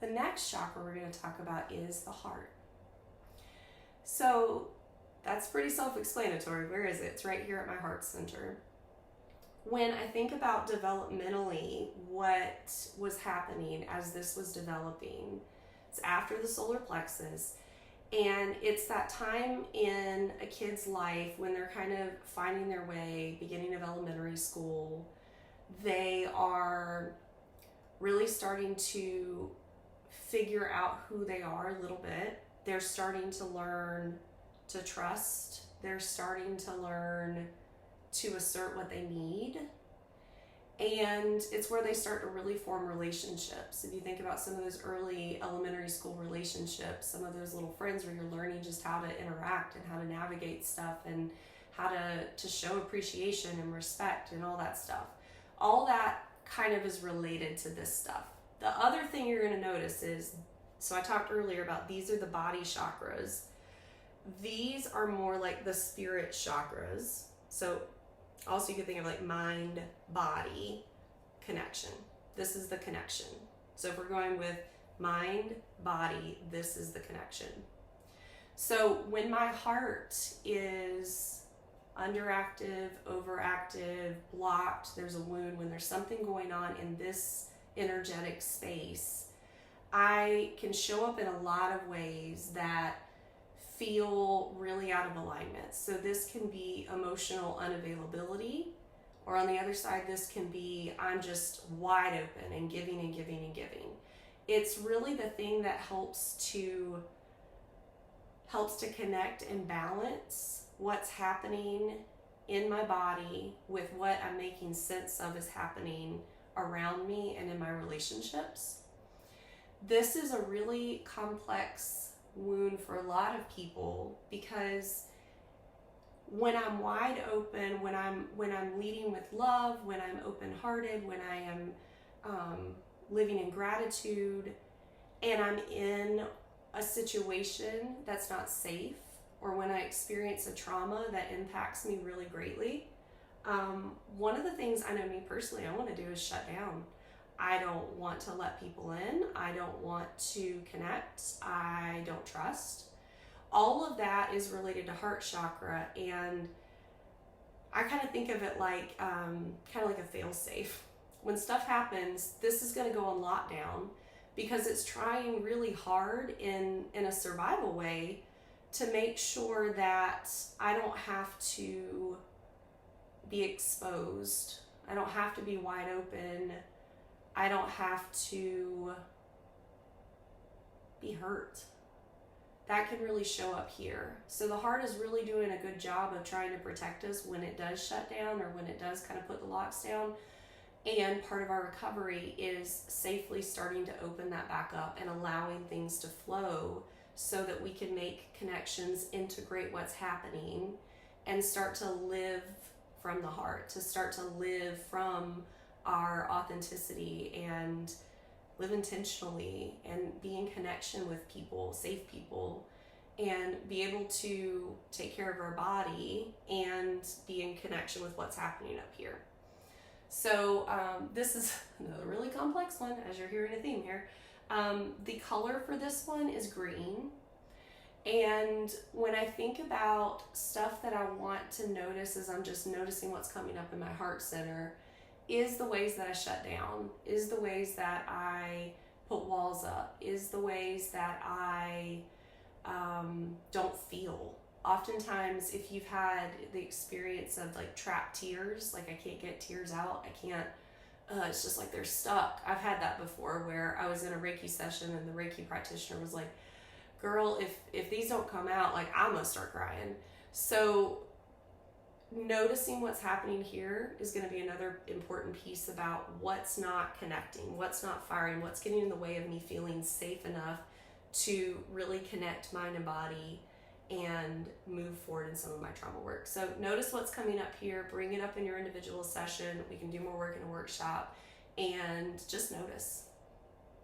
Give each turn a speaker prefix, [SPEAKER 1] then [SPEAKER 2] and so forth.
[SPEAKER 1] The next chakra we're going to talk about is the heart. So that's pretty self-explanatory. Where is it? It's right here at my heart center. When I think about developmentally what was happening as this was developing, it's after the solar plexus, and it's that time in a kid's life when they're kind of finding their way, beginning of elementary school. They are really starting to figure out who they are a little bit. They're starting to learn to trust. They're starting to learn to assert what they need. And it's where they start to really form relationships. If you think about some of those early elementary school relationships, some of those little friends where you're learning just how to interact and how to navigate stuff and how to show appreciation and respect and all that stuff. All that kind of is related to this stuff. The other thing you're going to notice is, so I talked earlier about these are the body chakras. These are more like the spirit chakras. So also you could think of like mind, body, connection. This is the connection. So if we're going with mind, body, this is the connection. So when my heart is underactive, overactive, blocked, there's a wound, when there's something going on in this energetic space, I can show up in a lot of ways that feel really out of alignment. So this can be emotional unavailability, or on the other side, this can be I'm just wide open and giving and giving and giving. It's really the thing that helps to connect and balance what's happening in my body with what I'm making sense of is happening around me and in my relationships. This is a really complex wound for a lot of people, because when I'm wide open, when I'm leading with love, when I'm open-hearted, when I am living in gratitude, and I'm in a situation that's not safe, or when I experience a trauma that impacts me really greatly, one of the things I know me personally I want to do is shut down. I don't want to let people in. I don't want to connect. I don't trust. All of that is related to heart chakra, and I kind of think of it like kind of like a fail-safe. When stuff happens, this is going to go on lockdown because it's trying really hard in a survival way to make sure that I don't have to be exposed. I don't have to be wide open. I don't have to be hurt. That can really show up here. So the heart is really doing a good job of trying to protect us when it does shut down, or when it does kind of put the locks down. And part of our recovery is safely starting to open that back up and allowing things to flow so that we can make connections, integrate what's happening, and start to live from the heart, to start to live from our authenticity and live intentionally and be in connection with people, safe people, and be able to take care of our body and be in connection with what's happening up here. So this is another really complex one, as you're hearing a theme here. The color for this one is green. And when I think about stuff that I want to notice as I'm just noticing what's coming up in my heart center, is the ways that I shut down, is the ways that I put walls up, is the ways that I don't feel. Oftentimes, if you've had the experience of like trapped tears, like I can't get tears out, it's just like they're stuck. I've had that before where I was in a Reiki session and the Reiki practitioner was like, girl, if these don't come out, like I'm gonna start crying. So noticing what's happening here is going to be another important piece about what's not connecting, what's not firing, what's getting in the way of me feeling safe enough to really connect mind and body and move forward in some of my trauma work. So notice what's coming up here, bring it up in your individual session. We can do more work in a workshop, and just notice.